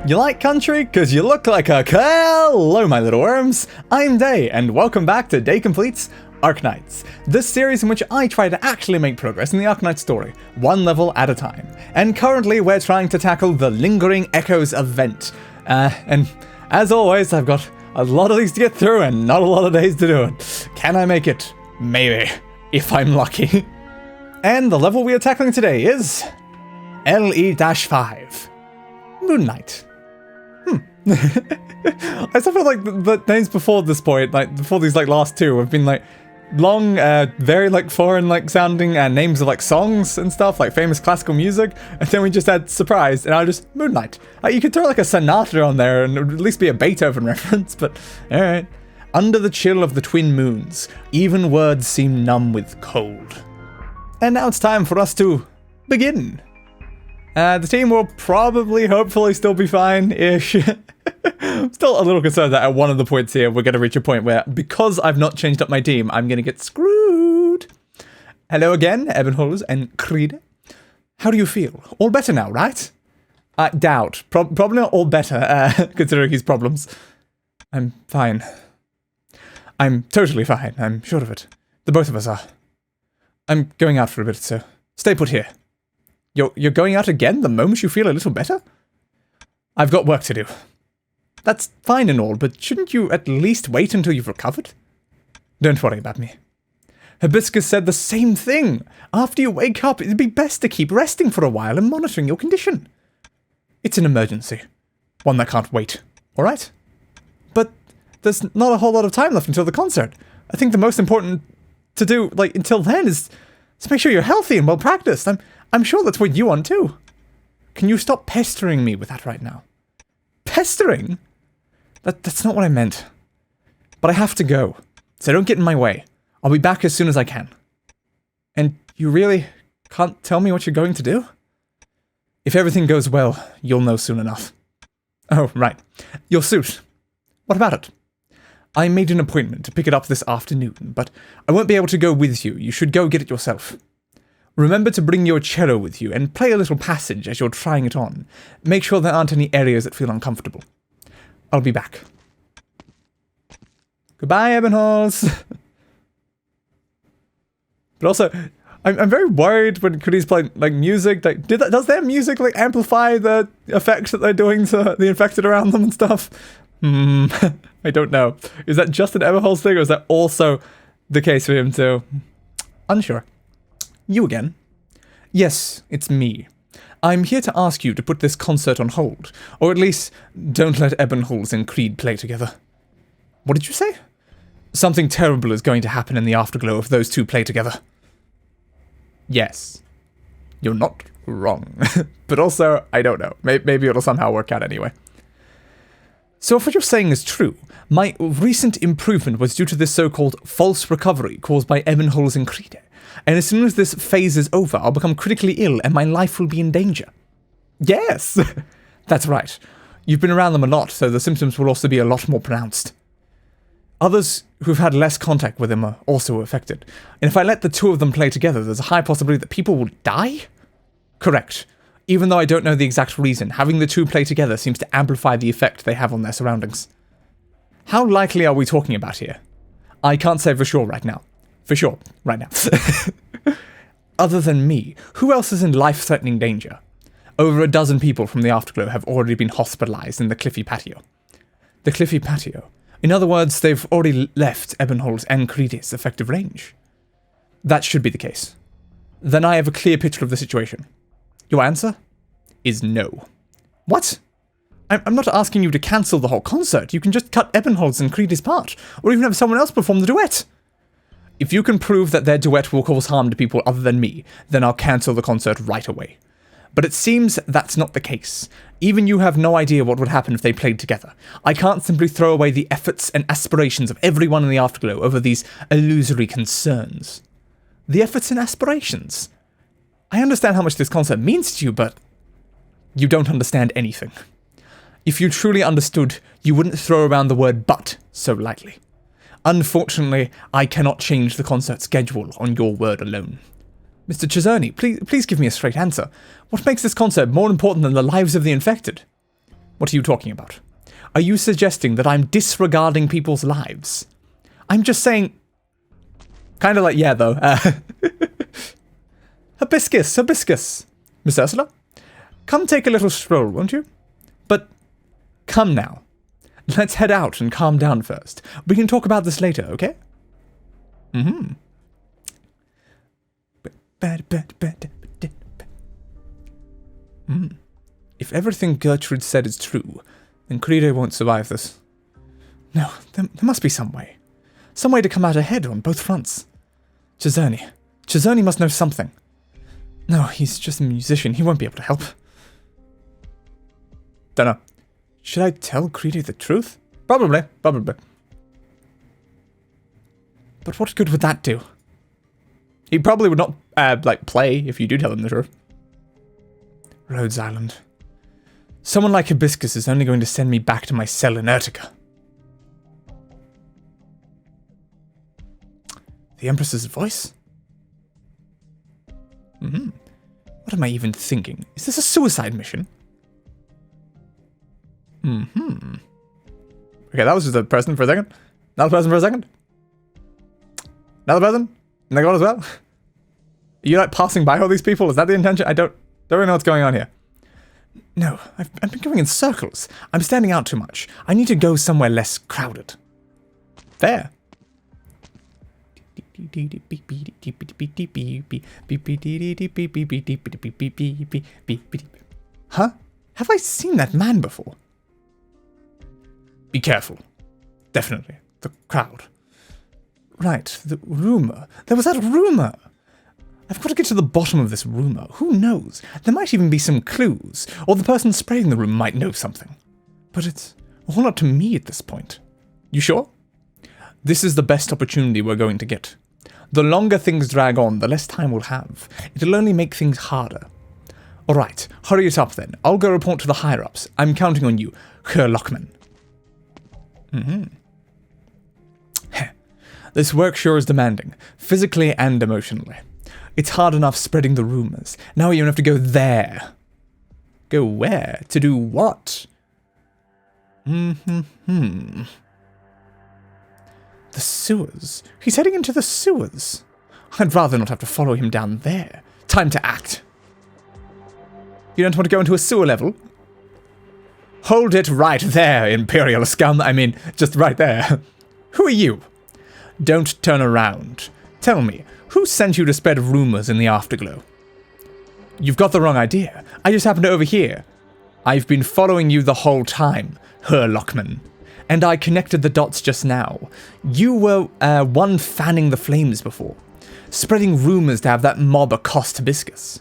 You like country? Cause you look like a hello, my little worms. I'm Dei, and welcome back to Dei Completes Arknights, this series in which I try to actually make progress in the Arknights story, one level at a time. And currently we're trying to tackle the Lingering Echoes event. And as always, I've got a lot of these to get through and not a lot of days to do it. Can I make it? Maybe, if I'm lucky. And the level we are tackling today is LE-5, Moonlight. I still feel like the names before this point, like before these last two, have been long, very foreign sounding names of songs and stuff, like famous classical music, and then we just had surprise, and I just Moonlight. You could throw a sonata on there and it would at least be a Beethoven reference, but alright. Under the chill of the twin moons, even words seem numb with cold. And now it's time for us to begin. The team will probably, hopefully, still be fine-ish. Still a little concerned that at one of the points here, we're going to reach a point where, because I've not changed up my team, I'm going to get screwed. Hello again, Ebenholz and Creed. How do you feel? All better now, right? I doubt. Probably not all better, considering his problems. I'm fine. I'm totally fine, I'm sure of it. The both of us are. I'm going out for a bit, so stay put here. You're going out again the moment you feel a little better? I've got work to do. That's fine and all, but shouldn't you at least wait until you've recovered? Don't worry about me. Hibiscus said the same thing. After you wake up, it'd be best to keep resting for a while and monitoring your condition. It's an emergency. One that can't wait, alright? But there's not a whole lot of time left until the concert. I think the most important to do, until then is to make sure you're healthy and well practiced. I'm sure that's what you want too. Can you stop pestering me with that right now? Pestering? That's not what I meant. But I have to go, so don't get in my way. I'll be back as soon as I can. And you really can't tell me what you're going to do? If everything goes well, you'll know soon enough. Oh, right. Your suit. What about it? I made an appointment to pick it up this afternoon, but I won't be able to go with you. You should go get it yourself. Remember to bring your cello with you and play a little passage as you're trying it on. Make sure there aren't any areas that feel uncomfortable. I'll be back. Goodbye, Ebenholz. But also, I'm very worried when Cody's playing music. Does their music amplify the effects that they're doing to the infected around them and stuff? I don't know. Is that just an Ebenholz thing, or is that also the case for him too? Unsure. You again? Yes, it's me. I'm here to ask you to put this concert on hold, or at least don't let Ebenholz and Creed play together. What did you say? Something terrible is going to happen in the afterglow if those two play together. Yes. You're not wrong. But also, I don't know. Maybe it'll somehow work out anyway. So if what you're saying is true, my recent improvement was due to this so-called false recovery caused by Ebenholz and Creed. And as soon as this phase is over, I'll become critically ill and my life will be in danger. Yes! That's right. You've been around them a lot, so the symptoms will also be a lot more pronounced. Others who've had less contact with them are also affected. And if I let the two of them play together, there's a high possibility that people will die? Correct. Even though I don't know the exact reason, having the two play together seems to amplify the effect they have on their surroundings. How likely are we talking about here? I can't say for sure right now. For sure, right now. Other than me, who else is in life-threatening danger? Over a dozen people from the Afterglow have already been hospitalized in the Cliffy Patio. The Cliffy Patio? In other words, they've already left Ebenholz and Creed's effective range. That should be the case. Then I have a clear picture of the situation. Your answer is no. What? I'm not asking you to cancel the whole concert. You can just cut Ebenholz and Creed's part, or even have someone else perform the duet. If you can prove that their duet will cause harm to people other than me, then I'll cancel the concert right away. But it seems that's not the case. Even you have no idea what would happen if they played together. I can't simply throw away the efforts and aspirations of everyone in the Afterglow over these illusory concerns. The efforts and aspirations? I understand how much this concert means to you, but you don't understand anything. If you truly understood, you wouldn't throw around the word "but" so lightly. Unfortunately, I cannot change the concert schedule on your word alone. Mr. Czerny, please give me a straight answer. What makes this concert more important than the lives of the infected? What are you talking about? Are you suggesting that I'm disregarding people's lives? I'm just saying... Kind of like, yeah, though. Hibiscus, hibiscus. Miss Ursula? Come take a little stroll, won't you? But come now. Let's head out and calm down first. We can talk about this later, okay? Mm-hmm. If everything Gertrude said is true, then Crede won't survive this. No, there must be some way. Some way to come out ahead on both fronts. Czerny. Czerny must know something. No, he's just a musician. He won't be able to help. Dunno. Should I tell Crede the truth? Probably. But what good would that do? He probably would not, play if you do tell him the truth. Rhodes Island. Someone like Hibiscus is only going to send me back to my cell in Urtica. The Empress's voice? What am I even thinking? Is this a suicide mission? Okay, that was just a person for a second. Another person for a second. Another person? And they got as well? Are you like passing by all these people? Is that the intention? I don't really know what's going on here. No, I've been going in circles. I'm standing out too much. I need to go somewhere less crowded. There. Huh? Have I seen that man before? Be careful. Definitely. The crowd. Right, the rumor. There was that rumor. I've got to get to the bottom of this rumor. Who knows? There might even be some clues, or the person spreading the rumor might know something. But it's all up to me at this point. You sure? This is the best opportunity we're going to get. The longer things drag on, the less time we'll have. It'll only make things harder. Alright, hurry it up then. I'll go report to the higher-ups. I'm counting on you, Herr Lockman. This work sure is demanding, physically and emotionally. It's hard enough spreading the rumors. Now you have to go there. Go where? To do what? The sewers. He's heading into the sewers. I'd rather not have to follow him down there. Time to act. You don't want to go into a sewer level? Hold it right there, Imperial scum. I mean, just right there. Who are you? Don't turn around. Tell me, who sent you to spread rumors in the afterglow? You've got the wrong idea. I just happened to overhear. I've been following you the whole time, Herr Lockman. And I connected the dots just now. You were one fanning the flames before, spreading rumors to have that mob accost Hibiscus.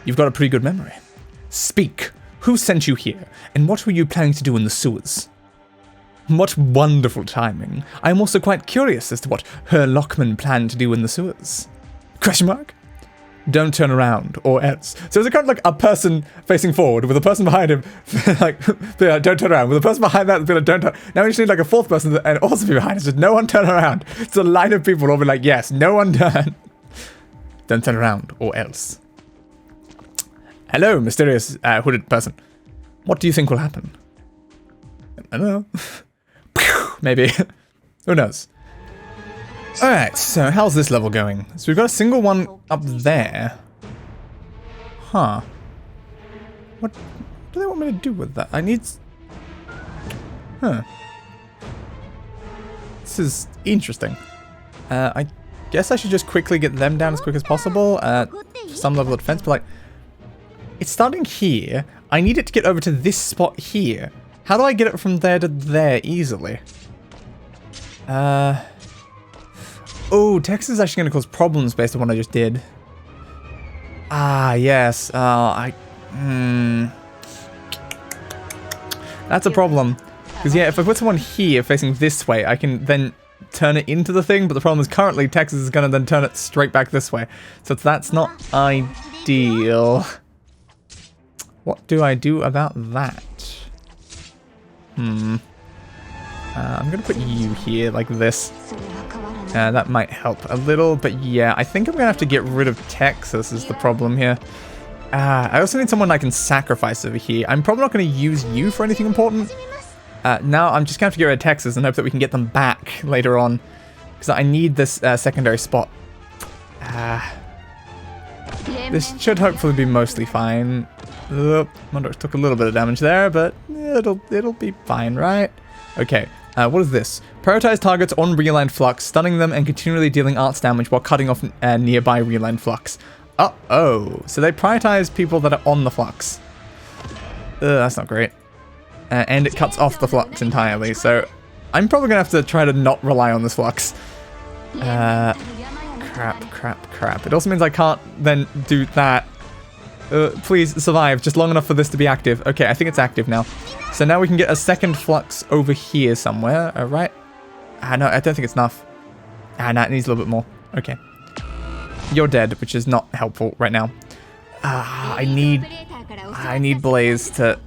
You've got a pretty good memory. Speak. Who sent you here, and what were you planning to do in the sewers? What wonderful timing. I'm also quite curious as to what Herr Lockman planned to do in the sewers. Question mark? Don't turn around, or else. So is it kind of like a person facing forward with a person behind him, like, don't turn around. With a person behind that, don't turn. Now we just need like a fourth person and also be behind us. Just no one turn around. It's a line of people all be like, yes, no one turn. Don't turn around, or else. Hello, mysterious hooded person. What do you think will happen? I don't know. Maybe. Who knows? Alright, so how's this level going? So we've got a single one up there. Huh. What do they want me to do with that? I need... Huh. This is interesting. I guess I should just quickly get them down as quick as possible at some level of defense, but like... It's starting here. I need it to get over to this spot here. How do I get it from there to there easily? Oh, Texas is actually going to cause problems based on what I just did. Ah, yes. That's a problem. Because, yeah, if I put someone here facing this way, I can then turn it into the thing. But the problem is currently Texas is going to then turn it straight back this way. So that's not ideal. What do I do about that? I'm going to put you here like this. That might help a little, but yeah, I think I'm going to have to get rid of Texas is the problem here. I also need someone I can sacrifice over here. I'm probably not going to use you for anything important. Now I'm just going to have to get rid of Texas and hope that we can get them back later on. Because I need this secondary spot. This should hopefully be mostly fine. Mondork took a little bit of damage there, but it'll be fine, right? Okay, what is this? Prioritize targets on realigned flux, stunning them and continually dealing arts damage while cutting off nearby realigned flux. Uh-oh, so they prioritize people that are on the flux. That's not great. And it cuts off the flux entirely, so I'm probably gonna have to try to not rely on this flux. Crap. It also means I can't then do that. Please survive just long enough for this to be active. Okay, I think it's active now. So now we can get a second flux over here somewhere, right? No, I don't think it's enough. No, it needs a little bit more. Okay. You're dead, which is not helpful right now. I need Blaze to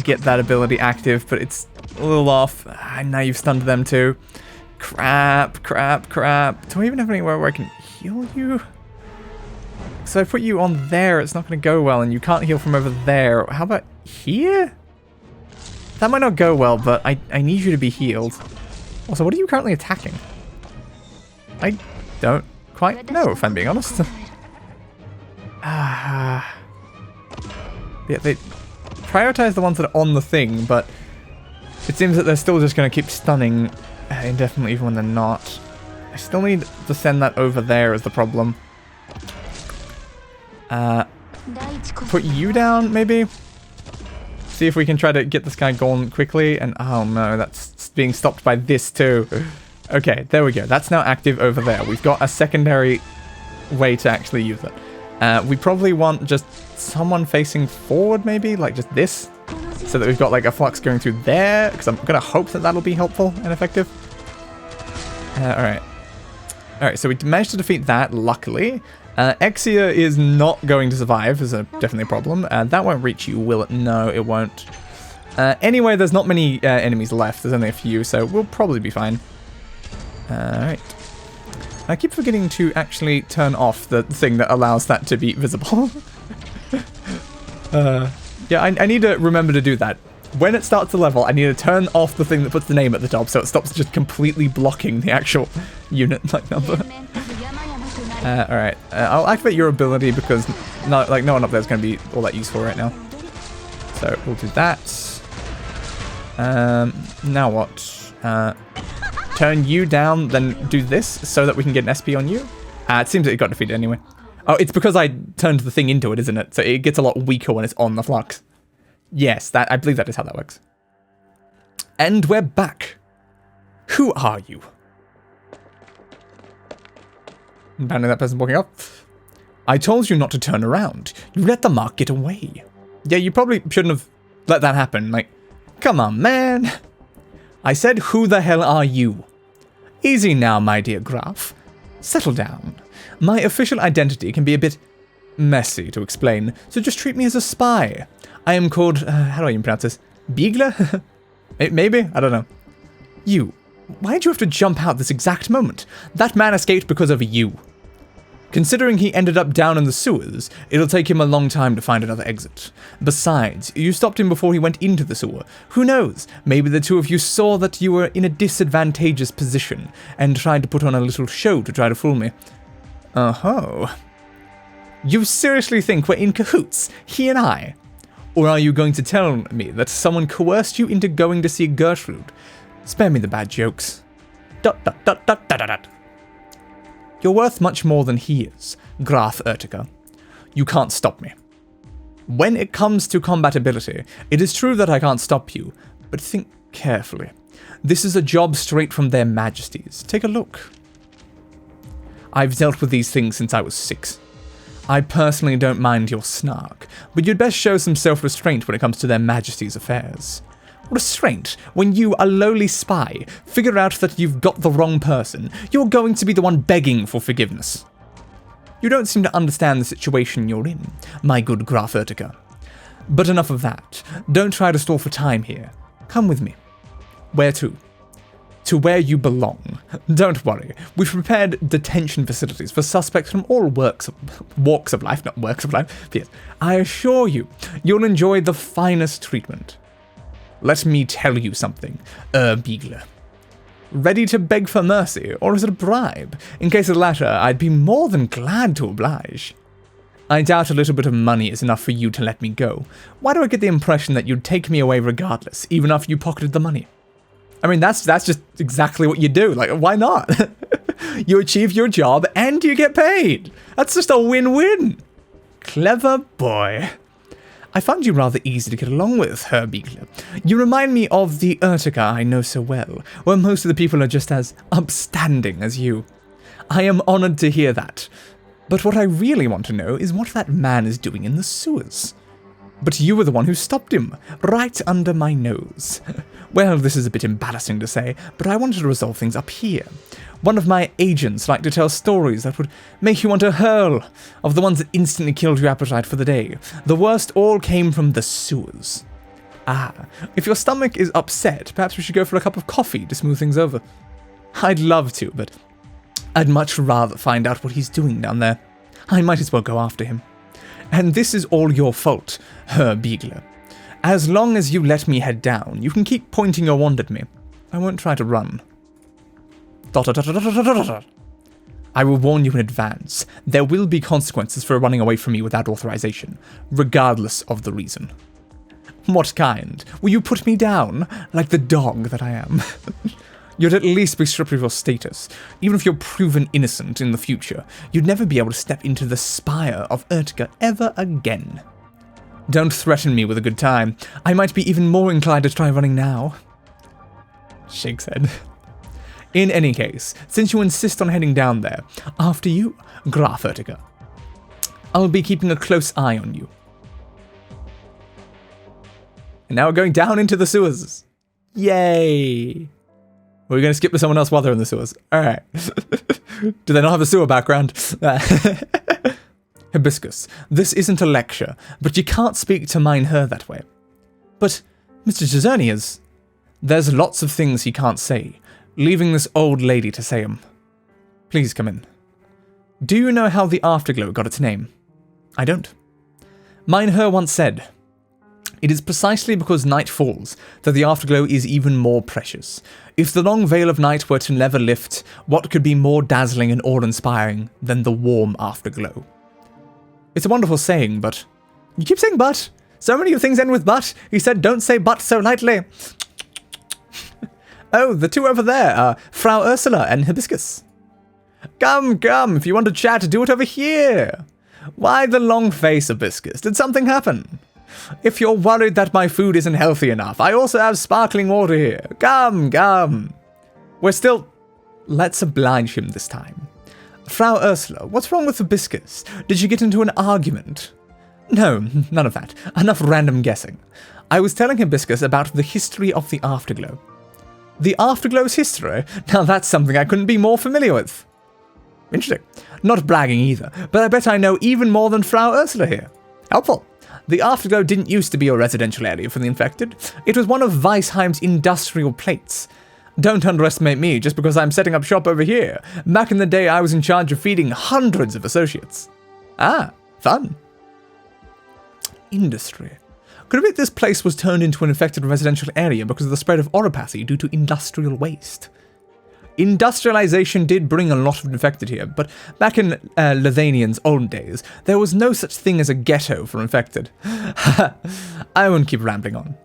get that ability active, but it's a little off. Now you've stunned them too. Crap. Do I even have anywhere where I can heal you? So I put you on there, it's not going to go well, and you can't heal from over there. How about here? That might not go well, but I need you to be healed. Also, what are you currently attacking? I don't quite know, if I'm being honest. Yeah, they prioritize the ones that are on the thing, but it seems that they're still just going to keep stunning indefinitely even when they're not. I still need to send that over there is the problem. Put you down, maybe? See if we can try to get this guy going quickly, and oh no, that's being stopped by this too. Okay, there we go. That's now active over there. We've got a secondary way to actually use it. We probably want just someone facing forward, maybe? Like just this? So that we've got like a flux going through there, because I'm going to hope that that'll be helpful and effective. Alright, so we managed to defeat that, luckily. Exia is not going to survive, is definitely a problem. That won't reach you, will it? No, it won't. Anyway, there's not many enemies left. There's only a few, so we'll probably be fine. Alright. I keep forgetting to actually turn off the thing that allows that to be visible. Yeah, I need to remember to do that. When it starts a level, I need to turn off the thing that puts the name at the top so it stops just completely blocking the actual unit like number. Alright, I'll activate your ability because no one up there is going to be all that useful right now. So we'll do that. Now what? Turn you down, then do this so that we can get an SP on you. It seems that it got defeated anyway. Oh, it's because I turned the thing into it, isn't it? So it gets a lot weaker when it's on the flux. Yes, I believe that is how that works. And we're back. Who are you? Apparently that person walking up. I told you not to turn around. You let the mark get away. Yeah, you probably shouldn't have let that happen. Like, come on, man. I said, who the hell are you? Easy now, my dear Graf. Settle down. My official identity can be a bit messy to explain, so just treat me as a spy. I am called, how do I even pronounce this? Biegler? Maybe? I don't know. You. Why'd you have to jump out this exact moment? That man escaped because of you. Considering he ended up down in the sewers, it'll take him a long time to find another exit. Besides, you stopped him before he went into the sewer. Who knows? Maybe the two of you saw that you were in a disadvantageous position and tried to put on a little show to try to fool me. Oh. You seriously think we're in cahoots, he and I? Or are you going to tell me that someone coerced you into going to see Gertrude? Spare me the bad jokes. ... You're worth much more than he is, Graf Urtica. You can't stop me. When it comes to combat ability, it is true that I can't stop you, but think carefully. This is a job straight from their majesties. Take a look. I've dealt with these things since I was 6. I personally don't mind your snark, but you'd best show some self-restraint when it comes to their majesty's affairs. Restraint? When you, a lowly spy, figure out that you've got the wrong person, you're going to be the one begging for forgiveness. You don't seem to understand the situation you're in, my good Graf Urtica. But enough of that. Don't try to stall for time here. Come with me. Where to? to where you belong. Don't worry, we've prepared detention facilities for suspects from all walks of life, not works of life. Yes, I assure you, you'll enjoy the finest treatment. Let me tell you something, Beagler. Ready to beg for mercy, or is it a bribe? In case of the latter, I'd be more than glad to oblige. I doubt a little bit of money is enough for you to let me go. Why do I get the impression that you'd take me away regardless, even after you pocketed the money? I mean, that's just exactly what you do. Like, why not? You achieve your job and you get paid. That's just a win-win. Clever boy. I find you rather easy to get along with, Herr Beagler. You remind me of the Urtica I know so well, where most of the people are just as upstanding as you. I am honored to hear that. But what I really want to know is what that man is doing in the sewers. But you were the one who stopped him, right under my nose. Well, this is a bit embarrassing to say, but I wanted to resolve things up here. One of my agents liked to tell stories that would make you want to hurl, of the ones that instantly killed your appetite for the day. The worst all came from the sewers. Ah, if your stomach is upset, perhaps we should go for a cup of coffee to smooth things over. I'd love to, but I'd much rather find out what he's doing down there. I might as well go after him. And this is all your fault, Herr Beagler. As long as you let me head down, you can keep pointing your wand at me. I won't try to run. I will warn you in advance. There will be consequences for running away from me without authorization, regardless of the reason. What kind? Will you put me down, like the dog that I am? You'd at least be stripped of your status. Even if you're proven innocent in the future, you'd never be able to step into the spire of Urtica ever again. Don't threaten me with a good time. I might be even more inclined to try running now. Shakes head. In any case, since you insist on heading down there, after you, Graf Urtica. I'll be keeping a close eye on you. And now we're going down into the sewers. Yay! We're going to skip to someone else while they're in the sewers. Alright. Do they not have a sewer background? Hibiscus, this isn't a lecture, but you can't speak to mine her that way. But Mr. Czerny is... There's lots of things he can't say, leaving this old lady to say 'em. Please come in. Do you know how the Afterglow got its name? I don't. Mine her once said, it is precisely because night falls that the afterglow is even more precious. If the long veil of night were to never lift, what could be more dazzling and awe-inspiring than the warm afterglow? It's a wonderful saying, but... You keep saying but. So many of things end with but. He said don't say but so lightly. Oh, the two over there are Frau Ursula and Hibiscus. Come, if you want to chat, do it over here. Why the long face, Hibiscus? Did something happen? If you're worried that my food isn't healthy enough, I also have sparkling water here. Come. We're still... Let's oblige him this time. Frau Ursula, what's wrong with Hibiscus? Did you get into an argument? No, none of that. Enough random guessing. I was telling Hibiscus about the history of the Afterglow. The Afterglow's history? Now that's something I couldn't be more familiar with. Interesting. Not bragging either, but I bet I know even more than Frau Ursula here. Helpful. The Afterglow didn't used to be a residential area for the infected. It was one of Weisheim's industrial plates. Don't underestimate me just because I'm setting up shop over here. Back in the day, I was in charge of feeding hundreds of associates. Ah, fun. Industry. Could it be this place was turned into an infected residential area because of the spread of oropathy due to industrial waste? Industrialization did bring a lot of infected here, but back in Lithanian's old days, there was no such thing as a ghetto for infected. I won't keep rambling on.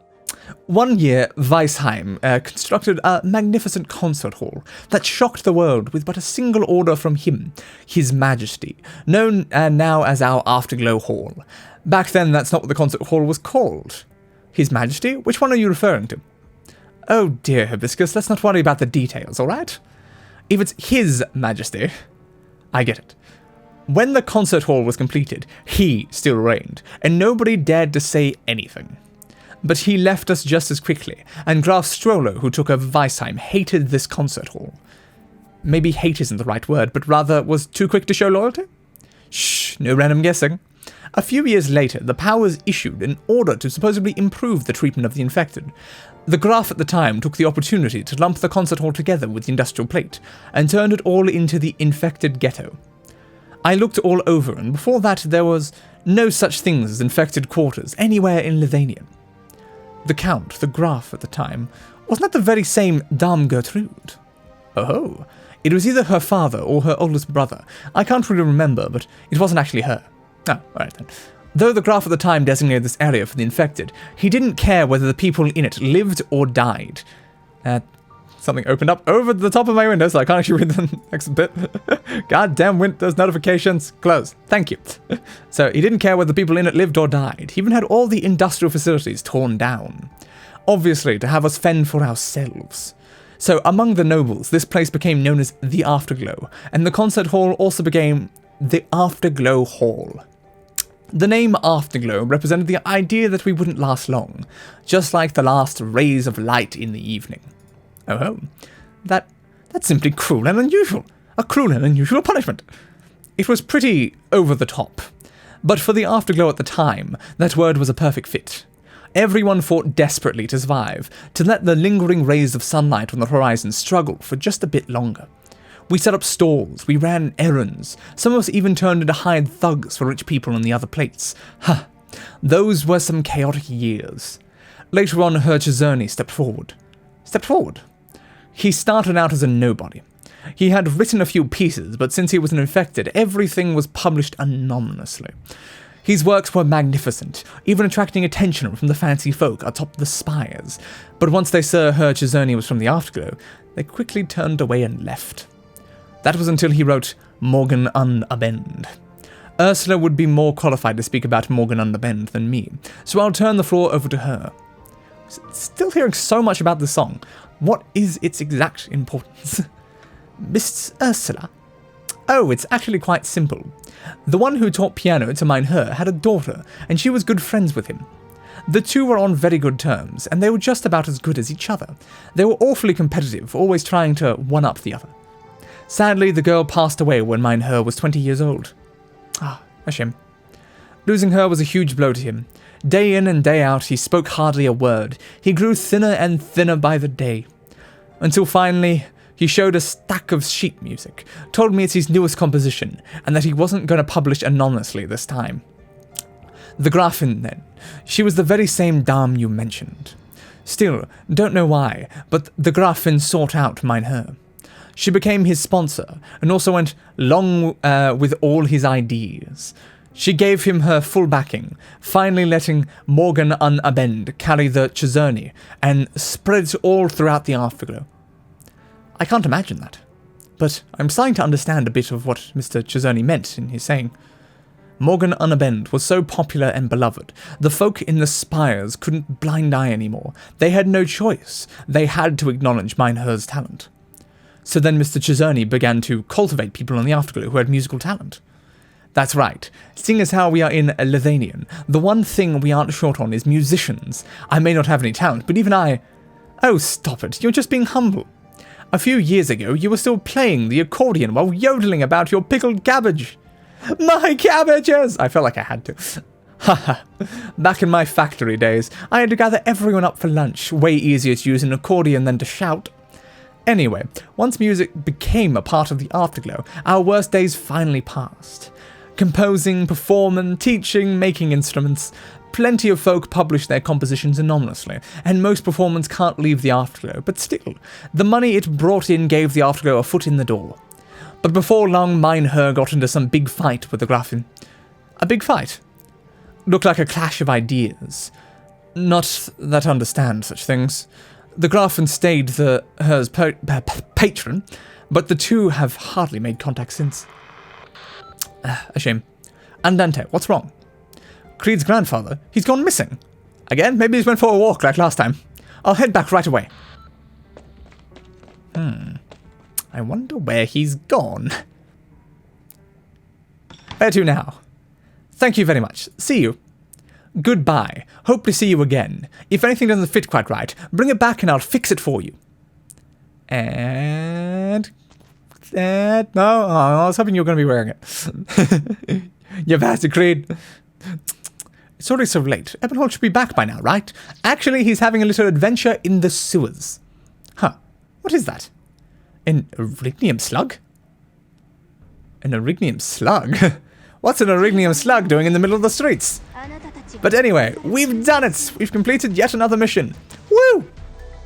One year, Weisheim constructed a magnificent concert hall that shocked the world with but a single order from him, His Majesty, known now as our Afterglow Hall. Back then, that's not what the concert hall was called. His Majesty? Which one are you referring to? Oh dear, Hibiscus, let's not worry about the details, alright? If it's His Majesty, I get it. When the concert hall was completed, he still reigned, and nobody dared to say anything. But he left us just as quickly, and Graf Strollo, who took over Weisheim, hated this concert hall. Maybe hate isn't the right word, but rather was too quick to show loyalty? Shh, no random guessing. A few years later, the powers issued an order to supposedly improve the treatment of the infected. The graph at the time took the opportunity to lump the concert hall together with the industrial plate, and turned it all into the infected ghetto. I looked all over, and before that there was no such things as infected quarters anywhere in Lithuania. The Count, the graph at the time, wasn't that the very same Dame Gertrude? Oh, it was either her father or her oldest brother. I can't really remember, but it wasn't actually her. Oh, alright then. Though the graph at the time designated this area for the infected, he didn't care whether the people in it lived or died. Something opened up over the top of my window, so I can't actually read the next bit. Goddamn Windows notifications. Close. Thank you. So he didn't care whether people in it lived or died. He even had all the industrial facilities torn down. Obviously, to have us fend for ourselves. So among the nobles, this place became known as the Afterglow, and the concert hall also became the Afterglow Hall. The name Afterglow represented the idea that we wouldn't last long, just like the last rays of light in the evening. Oh, that's simply cruel and unusual. A cruel and unusual punishment. It was pretty over the top. But for the Afterglow at the time, that word was a perfect fit. Everyone fought desperately to survive, to let the lingering rays of sunlight on the horizon struggle for just a bit longer. We set up stalls, we ran errands, some of us even turned into hired thugs for rich people in the other plates. Those were some chaotic years. Later on, Herr Czerny stepped forward. He started out as a nobody. He had written a few pieces, but since he was an infected, everything was published anonymously. His works were magnificent, even attracting attention from the fancy folk atop the spires, but once they saw Herr Czerny was from the Afterglow, they quickly turned away and left. That was until he wrote Morgen an Abend. Ursula would be more qualified to speak about Morgen an Abend than me, so I'll turn the floor over to her. Still hearing so much about the song. What is its exact importance? Miss Ursula? Oh, it's actually quite simple. The one who taught piano to mine her had a daughter, and she was good friends with him. The two were on very good terms, and they were just about as good as each other. They were awfully competitive, always trying to one-up the other. Sadly, the girl passed away when mine her was 20 years old. A shame. Losing her was a huge blow to him. Day in and day out, he spoke hardly a word. He grew thinner and thinner by the day. Until finally, he showed a stack of sheet music, told me it's his newest composition, and that he wasn't going to publish anonymously this time. The Gräfin, then. She was the very same dame you mentioned. Still, don't know why, but the Gräfin sought out mine her. She became his sponsor, and also went long with all his ideas. She gave him her full backing, finally letting Morgen an Abend carry the Czerny, and spread it all throughout the Afterglow. I can't imagine that, but I'm starting to understand a bit of what Mr. Czerny meant in his saying. Morgen an Abend was so popular and beloved, the folk in the spires couldn't blind eye anymore. They had no choice. They had to acknowledge mine her's talent. So then Mr. Czerny began to cultivate people in the Afterglow who had musical talent. That's right. Seeing as how we are in Lithuanian, the one thing we aren't short on is musicians. I may not have any talent, but even I... Oh, stop it. You're just being humble. A few years ago, you were still playing the accordion while yodeling about your pickled cabbage. My cabbages! I felt like I had to. Haha. Back in my factory days, I had to gather everyone up for lunch. Way easier to use an accordion than to shout. Anyway, once music became a part of the Afterglow, our worst days finally passed. Composing, performing, teaching, making instruments. Plenty of folk publish their compositions anonymously, and most performers can't leave the Afterglow, but still, the money it brought in gave the Afterglow a foot in the door. But before long, mine her got into some big fight with the Gräfin. A big fight? Looked like a clash of ideas. Not that I understand such things. The Gräfin stayed her's patron, but the two have hardly made contact since. A shame. Andante, what's wrong? Creed's grandfather, he's gone missing. Again? Maybe he's went for a walk like last time. I'll head back right away. I wonder where he's gone. Where to now? Thank you very much. See you. Goodbye. Hope to see you again. If anything doesn't fit quite right, bring it back and I'll fix it for you. And no, I was hoping you were going to be wearing it. You bastard, Creed. It's already so late. Ebenhold should be back by now, right? Actually, he's having a little adventure in the sewers. Huh. What is that? An Arknight slug? An Arknight slug? What's an Arknight slug doing in the middle of the streets? But anyway, we've done it! We've completed yet another mission. Woo!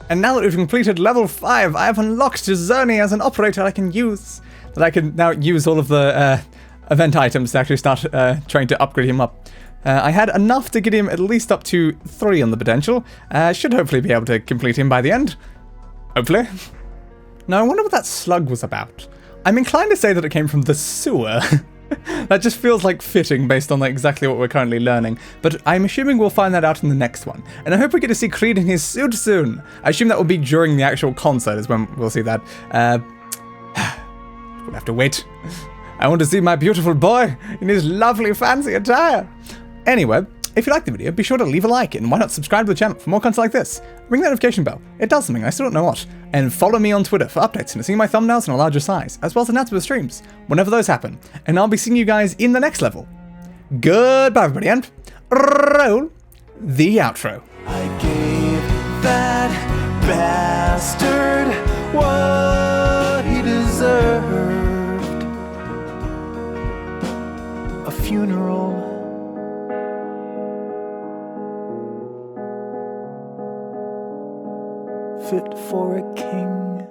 And now that we've completed level 5, I have unlocked Czerny as an operator I can use. That I can now use all of the event items to actually start trying to upgrade him up. I had enough to get him at least up to 3 on the potential. Should hopefully be able to complete him by the end. Hopefully. Now I wonder what that slug was about. I'm inclined to say that it came from the sewer. That just feels like fitting based on like exactly what we're currently learning. But I'm assuming we'll find that out in the next one. And I hope we get to see Creed in his suit soon. I assume that will be during the actual concert is when we'll see that. We'll have to wait. I want to see my beautiful boy in his lovely fancy attire. Anyway, if you liked the video, be sure to leave a like and why not subscribe to the channel for more content like this. Ring the notification bell. It does something, I still don't know what. And follow me on Twitter for updates and to see my thumbnails in a larger size, as well as announcements of streams, whenever those happen. And I'll be seeing you guys in the next level. Goodbye everybody and roll the outro. I gave that bastard what he deserved. A funeral. Fit for a king.